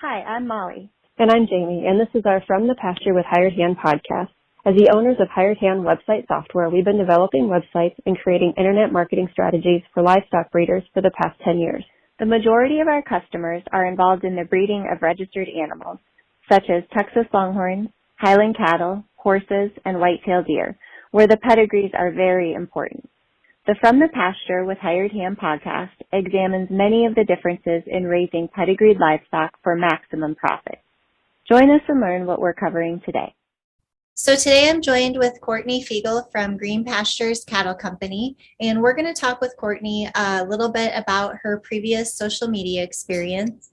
Hi, I'm Molly. And I'm Jamie, and this is our From the Pasture with Hired Hand podcast. As the owners of Hired Hand website software, we've been developing websites and creating internet marketing strategies for livestock breeders for the past 10 years. The majority of our customers are involved in the breeding of registered animals, such as Texas Longhorns, Highland cattle, horses, and white-tailed deer, where the pedigrees are very important. The From the Pasture with Hired Hand podcast examines many of the differences in raising pedigreed livestock for maximum profit. Join us and learn what we're covering today. So today I'm joined with Courtney Fiegel from Green Pastures Cattle Company, and we're going to talk with Courtney a little bit about her previous social media experience,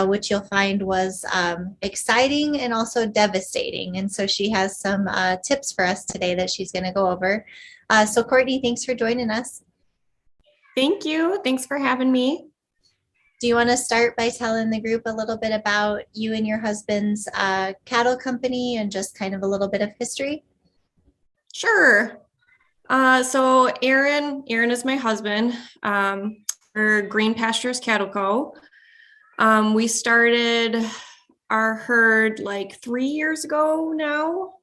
which you'll find was exciting and also devastating. And so she has some tips for us today that she's going to go over. So Courtney, thanks for joining us. Thank you. Thanks for having me. Do you want to start by telling the group a little bit about you and your husband's cattle company and just kind of a little bit of history? Sure. So Aaron is my husband. For Green Pastures Cattle Co. We started our herd like 3 years ago now.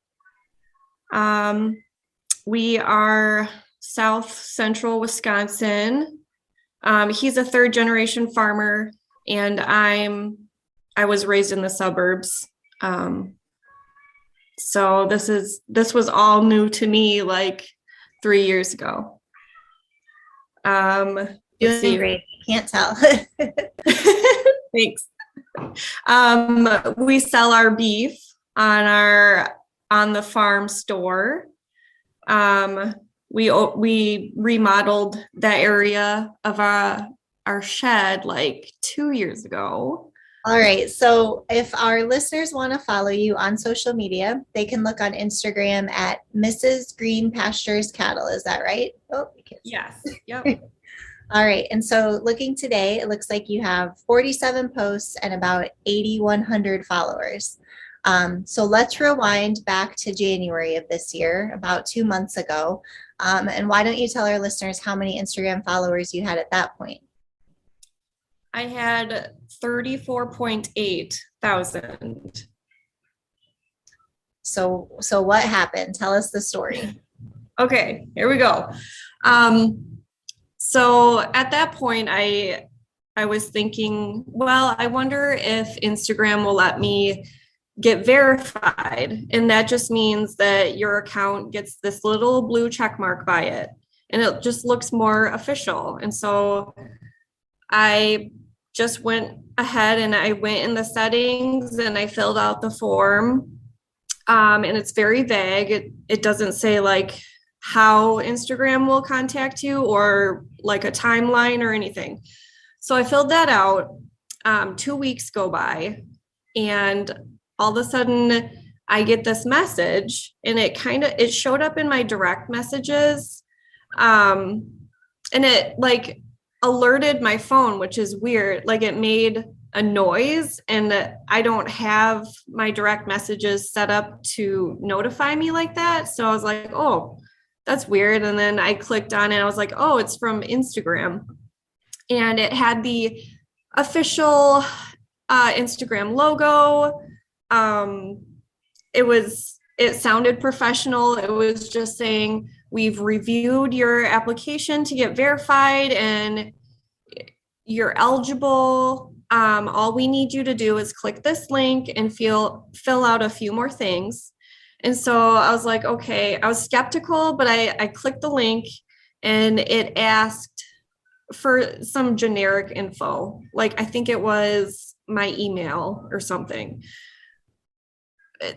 We are South Central Wisconsin. He's a third generation farmer, and I was raised in the suburbs. So this was all new to me like 3 years ago. Let's see, great. Can't tell. Thanks. We sell our beef on the farm store. We remodeled that area of our shed like 2 years ago. All right. So if our listeners want to follow you on social media, they can look on Instagram at Mrs. Green Pastures Cattle. Is that right? Oh, yes. Yep. All right. And so looking today, it looks like you have 47 posts and about 8,100 followers. So let's rewind back to January of this year, about 2 months ago. And why don't you tell our listeners how many Instagram followers you had at that point? I had 34.8 thousand. So what happened? Tell us the story. Okay, here we go. So at that point, I was thinking, well, I wonder if Instagram will let me get verified. And that just means that your account gets this little blue check mark by it, and it just looks more official. And so I just went ahead and I went in the settings and I filled out the form. And it's very vague. It doesn't say like how Instagram will contact you or like a timeline or anything. So I filled that out. 2 weeks go by, and all of a sudden I get this message, and it showed up in my direct messages. And it like alerted my phone, which is weird. Like it made a noise, and I don't have my direct messages set up to notify me like that. So I was like, oh, that's weird. And then I clicked on it and I was like, oh, it's from Instagram. And it had the official Instagram logo. It sounded professional. It was just saying, we've reviewed your application to get verified and you're eligible. All we need you to do is click this link and fill out a few more things. And so I was like, okay, I was skeptical, but I clicked the link and it asked for some generic info. Like, I think it was my email or something.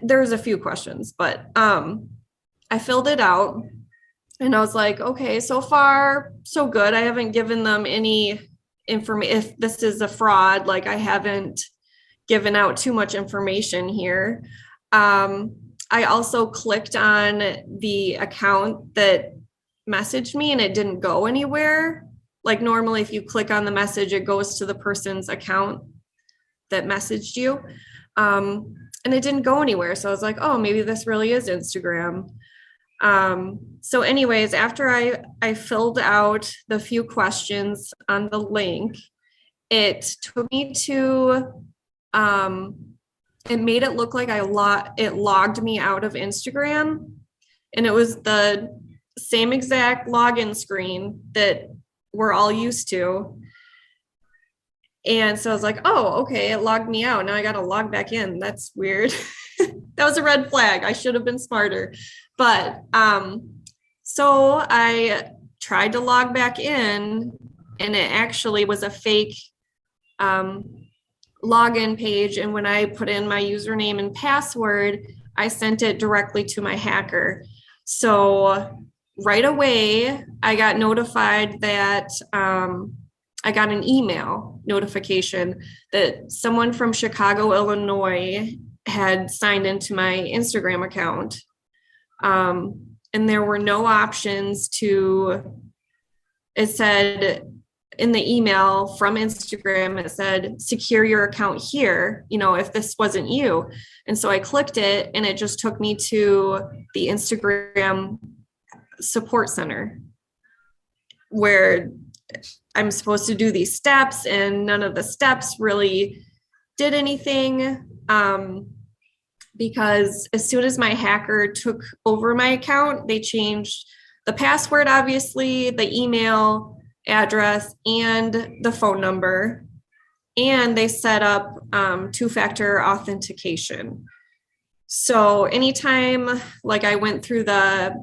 There's a few questions, but I filled it out and I was like, okay, so far so good. I haven't given them any information. If this is a fraud, like I haven't given out too much information here. I also clicked on the account that messaged me and it didn't go anywhere. Like normally if you click on the message, it goes to the person's account that messaged you. And it didn't go anywhere. So I was like, oh, maybe this really is Instagram. So anyways, after I filled out the few questions on the link, it took me to it made it look like it logged me out of Instagram, and it was the same exact login screen that we're all used to. And so I was like, oh, okay, it logged me out. Now I got to log back in. That's weird. That was a red flag. I should have been smarter. But so I tried to log back in, and it actually was a fake login page. And when I put in my username and password, I sent it directly to my hacker. So right away, I got notified that I got an email notification that someone from Chicago, Illinois had signed into my Instagram account. And there were no options it said in the email from Instagram, it said, secure your account here, if this wasn't you. And so I clicked it, and it just took me to the Instagram support center where I'm supposed to do these steps, and none of the steps really did anything. Because as soon as my hacker took over my account, they changed the password, obviously, the email address, and the phone number. And they set up two-factor authentication. So anytime like I went through the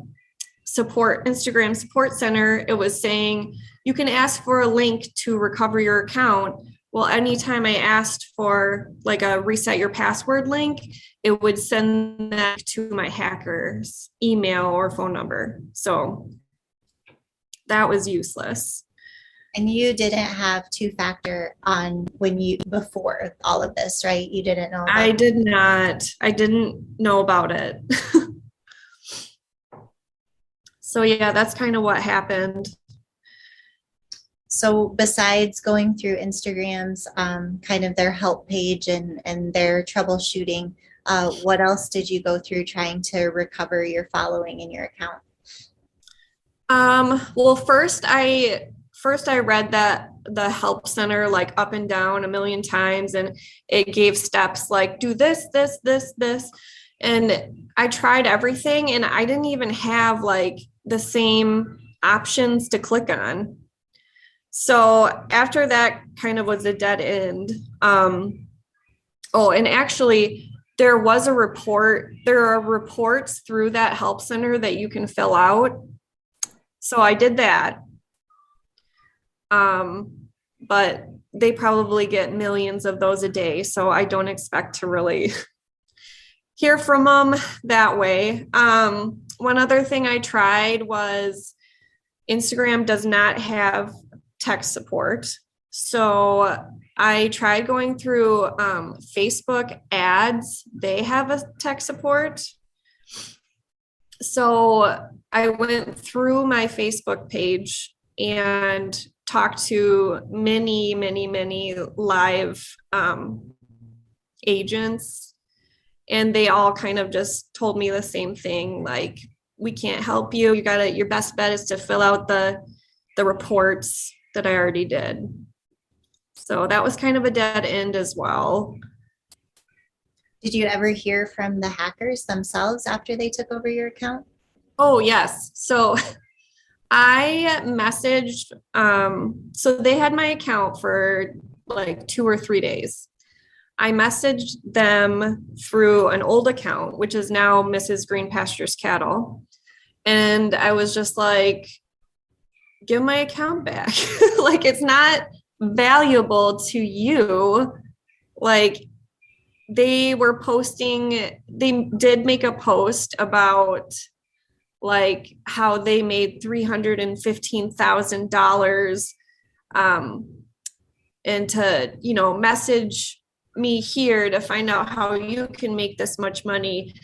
Instagram support center, it was saying, you can ask for a link to recover your account. Well, anytime I asked for like a reset your password link, it would send that to my hacker's email or phone number. So that was useless. And you didn't have two-factor on before all of this, right? You didn't know about I did not. I didn't know about it. So yeah, that's kind of what happened. So besides going through Instagram's kind of their help page and their troubleshooting, what else did you go through trying to recover your following in your account? Well, first I read that the help center like up and down a million times, and it gave steps like do this, this, this, this. And I tried everything, and I didn't even have like the same options to click on. So after that kind of was a dead end. And actually there was a report. There are reports through that help center that you can fill out. So I did that. But they probably get millions of those a day. So I don't expect to really hear from them that way. One other thing I tried was Instagram does not have tech support. So I tried going through Facebook ads. They have a tech support. So I went through my Facebook page and talked to many, many, many live agents. And they all kind of just told me the same thing, like, we can't help you. Your best bet is to fill out the reports that I already did. So that was kind of a dead end as well. Did you ever hear from the hackers themselves after they took over your account? Oh, yes. So I messaged, so they had my account for like 2 or 3 days. I messaged them through an old account, which is now Mrs. Green Pasture's Cattle. And I was just like, give my account back. Like, it's not valuable to you. Like, they did make a post about like how they made $315,000 and to, message me here to find out how you can make this much money.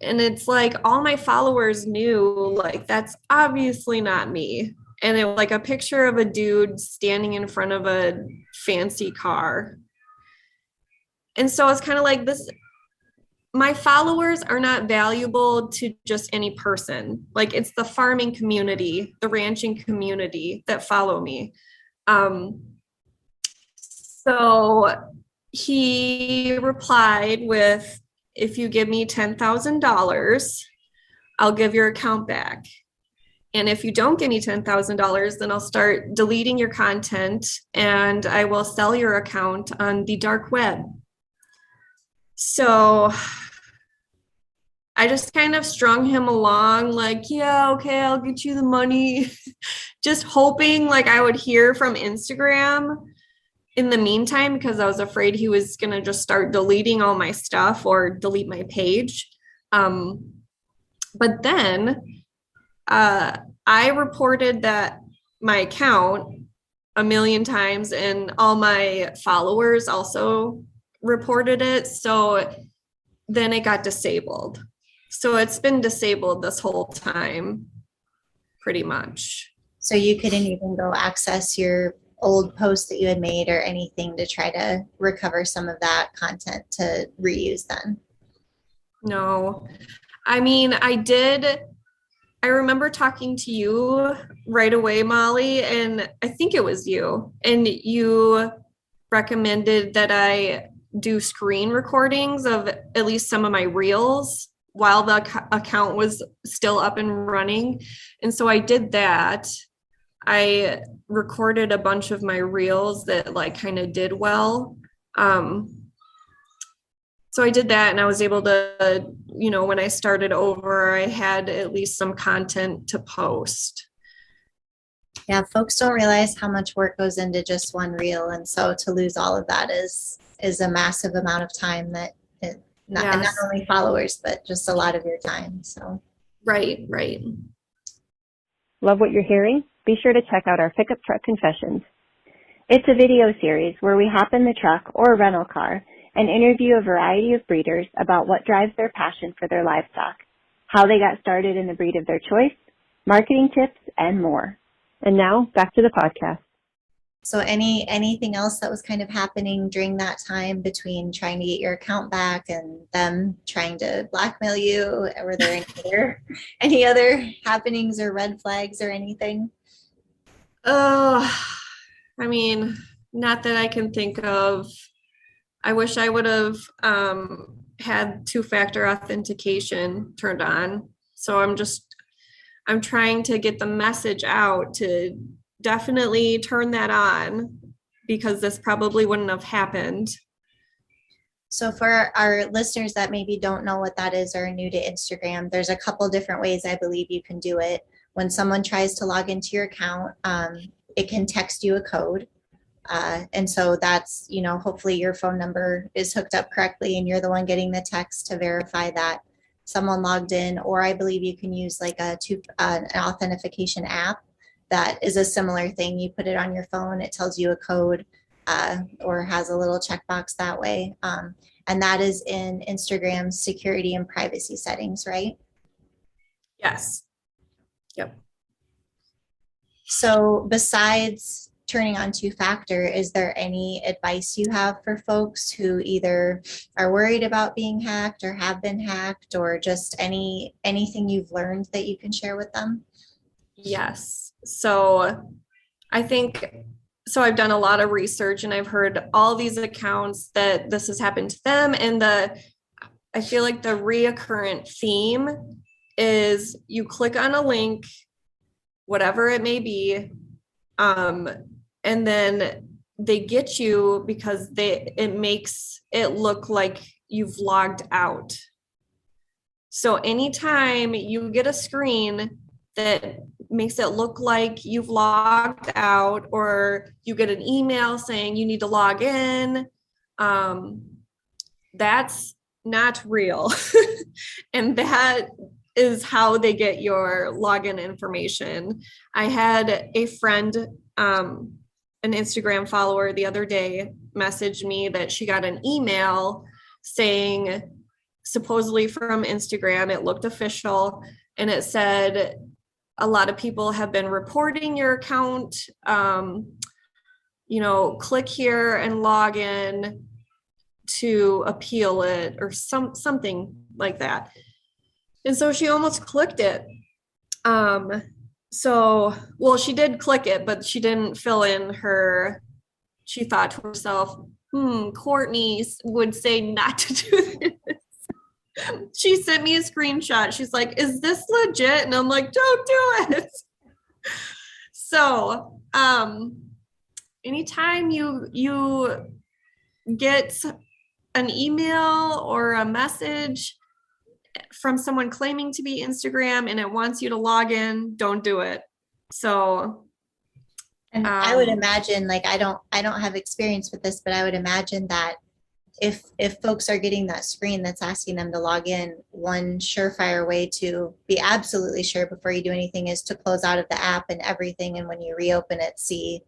And it's like all my followers knew, like, that's obviously not me. And it was like a picture of a dude standing in front of a fancy car. And so it's kind of like this, my followers are not valuable to just any person. Like, it's the farming community, the ranching community that follow me. So he replied with, if you give me $10,000, I'll give your account back. And if you don't give me $10,000, then I'll start deleting your content and I will sell your account on the dark web. So I just kind of strung him along, like, yeah, okay, I'll get you the money. Just hoping like I would hear from Instagram in the meantime, because I was afraid he was going to just start deleting all my stuff or delete my page. But then I reported that my account a million times, and all my followers also reported it. So then it got disabled. So it's been disabled this whole time, pretty much. So you couldn't even go access your old posts that you had made or anything to try to recover some of that content to reuse then? No. I mean, I remember talking to you right away, Molly, and I think it was you. And you recommended that I do screen recordings of at least some of my reels while the account was still up and running. And so I did that. I recorded a bunch of my reels that like kind of did well. So I did that, and I was able to, when I started over, I had at least some content to post. Yeah, folks don't realize how much work goes into just one reel, and so to lose all of that is a massive amount of time that not only followers, but just a lot of your time. So right. Love what you're hearing? Be sure to check out our Pickup Truck Confessions. It's a video series where we hop in the truck or rental car and interview a variety of breeders about what drives their passion for their livestock, how they got started in the breed of their choice, marketing tips, and more. And now, back to the podcast. So anything else that was kind of happening during that time between trying to get your account back and them trying to blackmail you? Were there any other happenings or red flags or anything? Oh, I mean, not that I can think of. I wish I would have had two-factor authentication turned on. So I'm trying to get the message out to definitely turn that on, because this probably wouldn't have happened. So for our listeners that maybe don't know what that is or are new to Instagram, there's a couple different ways I believe you can do it. When someone tries to log into your account, it can text you a code. And so that's, hopefully your phone number is hooked up correctly and you're the one getting the text to verify that someone logged in. Or I believe you can use like an authentication app that is a similar thing. You put it on your phone, it tells you a code or has a little checkbox that way. And that is in Instagram's security and privacy settings, right? Yes. Yep. So besides turning on two-factor, is there any advice you have for folks who either are worried about being hacked or have been hacked, or just anything you've learned that you can share with them? Yes. So I've done a lot of research, and I've heard all these accounts that this has happened to them. And I feel like the reoccurrent theme is you click on a link, whatever it may be, and then they get you because it makes it look like you've logged out. So anytime you get a screen that makes it look like you've logged out, or you get an email saying you need to log in, that's not real. And that is how they get your login information. I had a friend, an Instagram follower, the other day messaged me that she got an email saying, supposedly from Instagram, it looked official, and it said, a lot of people have been reporting your account. Click here and log in to appeal it, or something like that. And so she almost clicked it. She did click it, but she didn't fill in she thought to herself, Courtney would say not to do this. She sent me a screenshot. She's like, is this legit? And I'm like, don't do it. So, anytime you get an email or a message from someone claiming to be Instagram and it wants you to log in, don't do it. So, and I would imagine, like, I don't have experience with this, but I would imagine that if folks are getting that screen that's asking them to log in, one surefire way to be absolutely sure before you do anything is to close out of the app and everything, and when you reopen it, see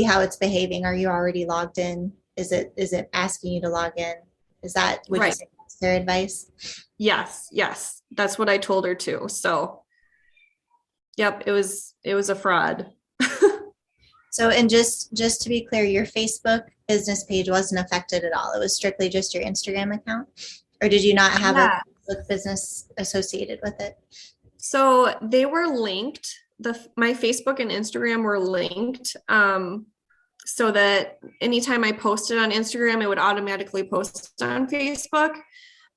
how it's behaving. Are you already logged in? Is it asking you to log in? Is that, would you say that's their advice? Yes, that's what I told her too. So yep, it was a fraud. So, and just to be clear, your Facebook business page wasn't affected at all. It was strictly just your Instagram account, or did you not have a Facebook business associated with it? So they were linked. My Facebook and Instagram were linked, so that anytime I posted on Instagram, it would automatically post on Facebook.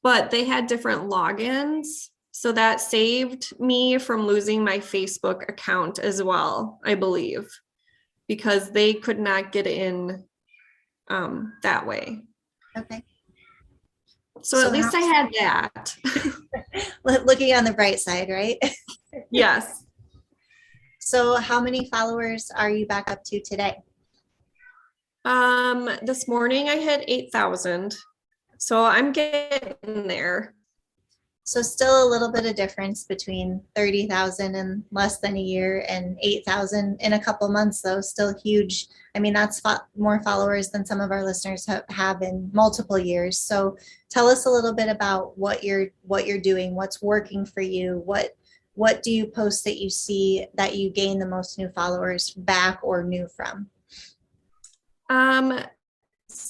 But they had different logins, so that saved me from losing my Facebook account as well, I believe, because they could not get in that way. Okay. So at least I had that. Looking on the bright side, right? Yes. So how many followers are you back up to today? This morning I had 8,000. So I'm getting there. So still a little bit of difference between 30,000 in less than a year and 8,000 in a couple months, though. Still huge. I mean, that's more followers than some of our listeners have in multiple years. So tell us a little bit about what you're doing, what's working for you, what do you post that you see that you gain the most new followers back or new from?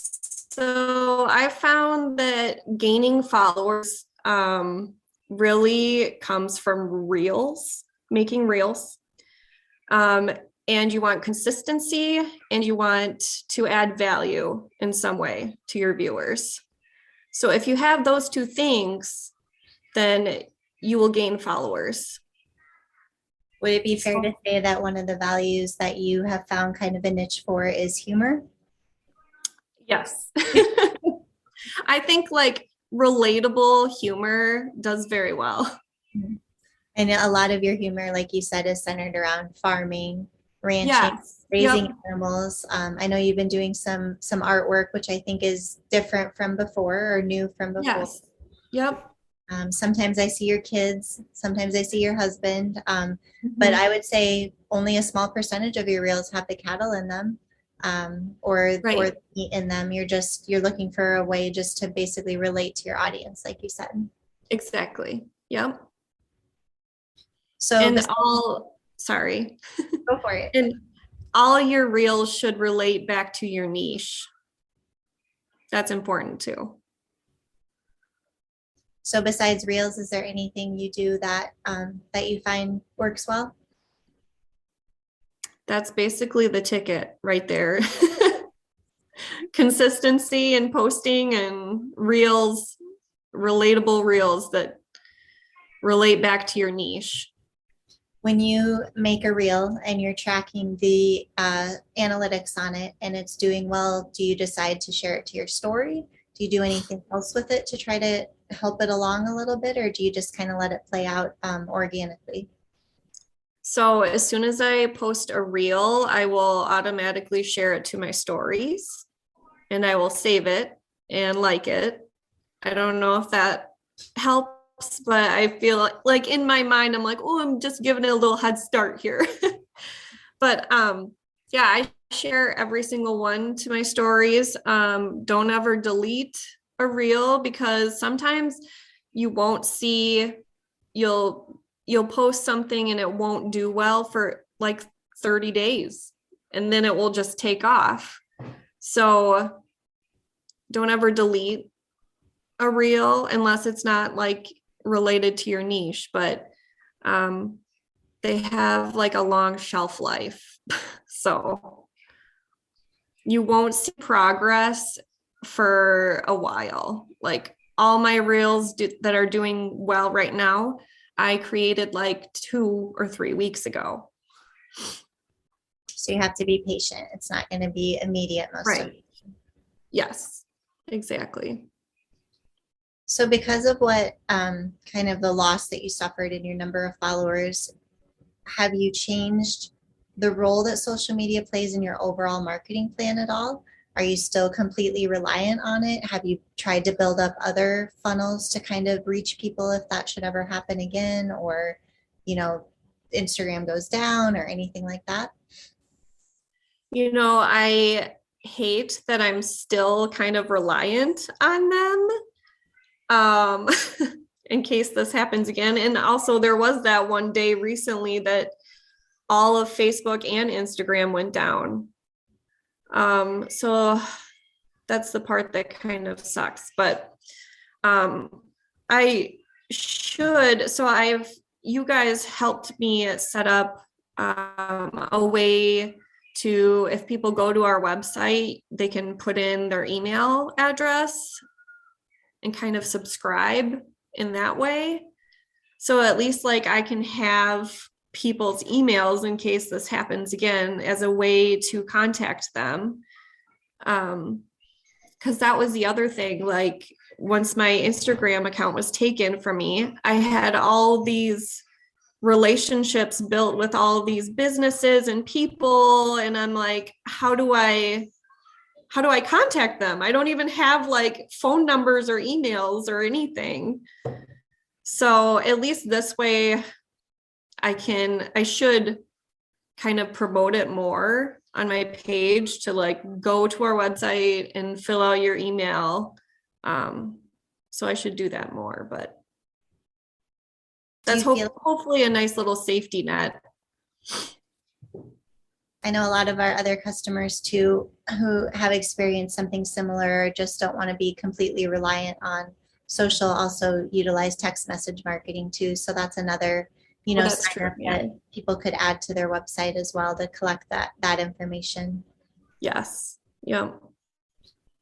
So I found that gaining followers really comes from reels, making reels. And you want consistency, and you want to add value in some way to your viewers. So if you have those two things, then you will gain followers. Would it be fair to say that one of the values that you have found kind of a niche for is humor? Yes. I think like relatable humor does very well. And a lot of your humor, like you said, is centered around farming, ranching, raising animals. I know you've been doing some artwork, which I think is different from before or new from before. Yes. Yep. Sometimes I see your kids, sometimes I see your husband, but I would say only a small percentage of your reels have the cattle in them, or the meat in them. You're looking for a way just to basically relate to your audience, like you said. Exactly. Yep. So and go for it. And all your reels should relate back to your niche. That's important too. So besides reels, is there anything you do that that you find works well? That's basically the ticket right there. Consistency in posting and reels, relatable reels that relate back to your niche. When you make a reel and you're tracking the analytics on it and it's doing well, do you decide to share it to your story? Do you do anything else with it to try to help it along a little bit, or do you just kind of let it play out organically? So as soon as I post a reel, I will automatically share it to my stories, and I will save it and like it. I don't know if that helps, but I feel like in my mind, I'm like, oh, I'm just giving it a little head start here. But yeah, I share every single one to my stories. Don't ever delete a reel, because sometimes you won't see, you'll post something and it won't do well for like 30 days, and then it will just take off. So don't ever delete a reel unless it's not like related to your niche, but they have like a long shelf life. So you won't see progress for a while. Like all my reels that are doing well right now, I created like 2 or 3 weeks ago. So you have to be patient. It's not going to be immediate most of Right. Yes, exactly. So because of what kind of the loss that you suffered in your number of followers, have you changed the role that social media plays in your overall marketing plan at all? Are you still completely reliant on it? Have you tried to build up other funnels to kind of reach people if that should ever happen again, or, you know, Instagram goes down or anything like that? You know, I hate that I'm still kind of reliant on them, um, in case this happens again. And also, there was that one day recently that all of Facebook and Instagram went down. So that's the part that kind of sucks. But I should, so you guys helped me set up a way to, if people go to our website, they can put in their email address and kind of subscribe in that way. So at least like I can have people's emails in case this happens again as a way to contact them. Because that was the other thing. Like once my Instagram account was taken from me, I had all these relationships built with all these businesses and people. And I'm like, how do I contact them? I don't even have like phone numbers or emails or anything. So at least this way I should kind of promote it more on my page to like go to our website and fill out your email. So I should do that more, but that's hopefully a nice little safety net. I know a lot of our other customers too who have experienced something similar or just don't want to be completely reliant on social also utilize text message marketing too. So that's another, That's sign true. up that people could add to their website as well to collect that information. Yes. Yeah.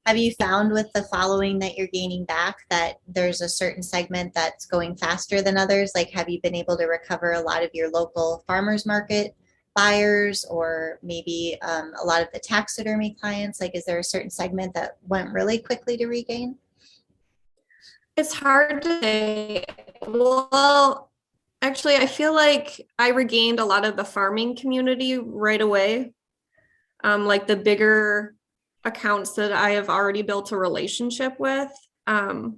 Have you found with the following that you're gaining back that there's a certain segment that's going faster than others? Like, have you been able to recover a lot of your local farmers market buyers or maybe a lot of the taxidermy clients? Like, is there a certain segment that went really quickly to regain? It's hard to say. Well, actually, I feel like I regained a lot of the farming community right away. Like the bigger accounts that I have already built a relationship with. Those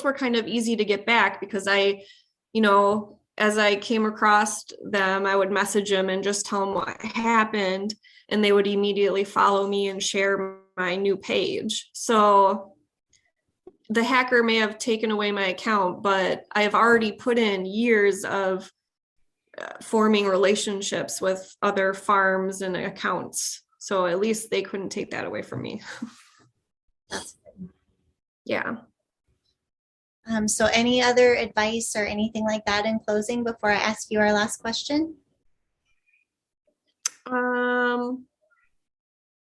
were kind of easy to get back because as I came across them, I would message them and just tell them what happened, and they would immediately follow me and share my new page. So the hacker may have taken away my account, but I have already put in years of forming relationships with other farms and accounts. So at least they couldn't take that away from me. That's good. Yeah. So any other advice or anything like that in closing before I ask you our last question?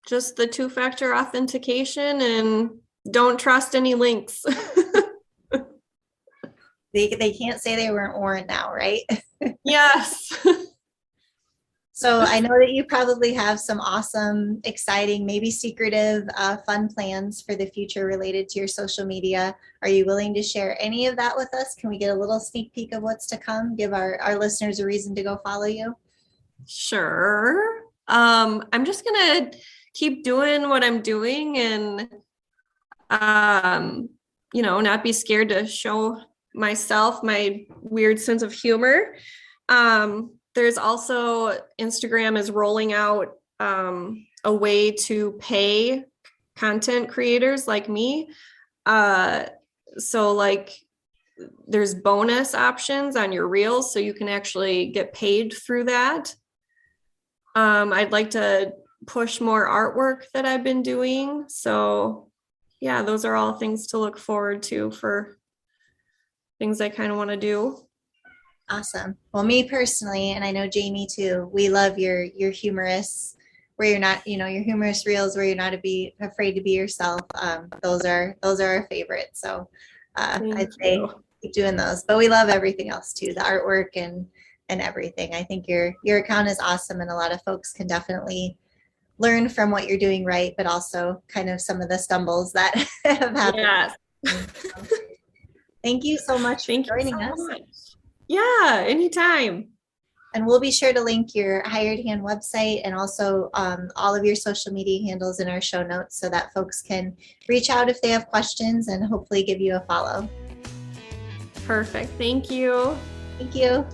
Just the two-factor authentication and don't trust any links. They can't say they weren't warned now, right? Yes. So I know that you probably have some awesome, exciting, maybe secretive, fun plans for the future related to your social media. Are you willing to share any of that with us? Can we get a little sneak peek of what's to come? Give our listeners a reason to go follow you? Sure. I'm just gonna keep doing what I'm doing and not be scared to show myself my weird sense of humor. There's also Instagram is rolling out a way to pay content creators like me. So like there's bonus options on your reels, so you can actually get paid through that. I'd like to push more artwork that I've been doing. So yeah, those are all things to look forward to for things I kind of want to do. Awesome. Well, me personally, and I know Jamie too, we love your humorous where you're not, your humorous reels where you're not afraid to be yourself. Those are our favorites. So I'd say keep doing those. But we love everything else too, the artwork and everything. I think your account is awesome, and a lot of folks can definitely learn from what you're doing right, but also kind of some of the stumbles that have happened. Yes. So, thank you so much for joining us. Much. Yeah, anytime. And we'll be sure to link your Hired Hand website and also all of your social media handles in our show notes so that folks can reach out if they have questions and hopefully give you a follow. Perfect. Thank you. Thank you.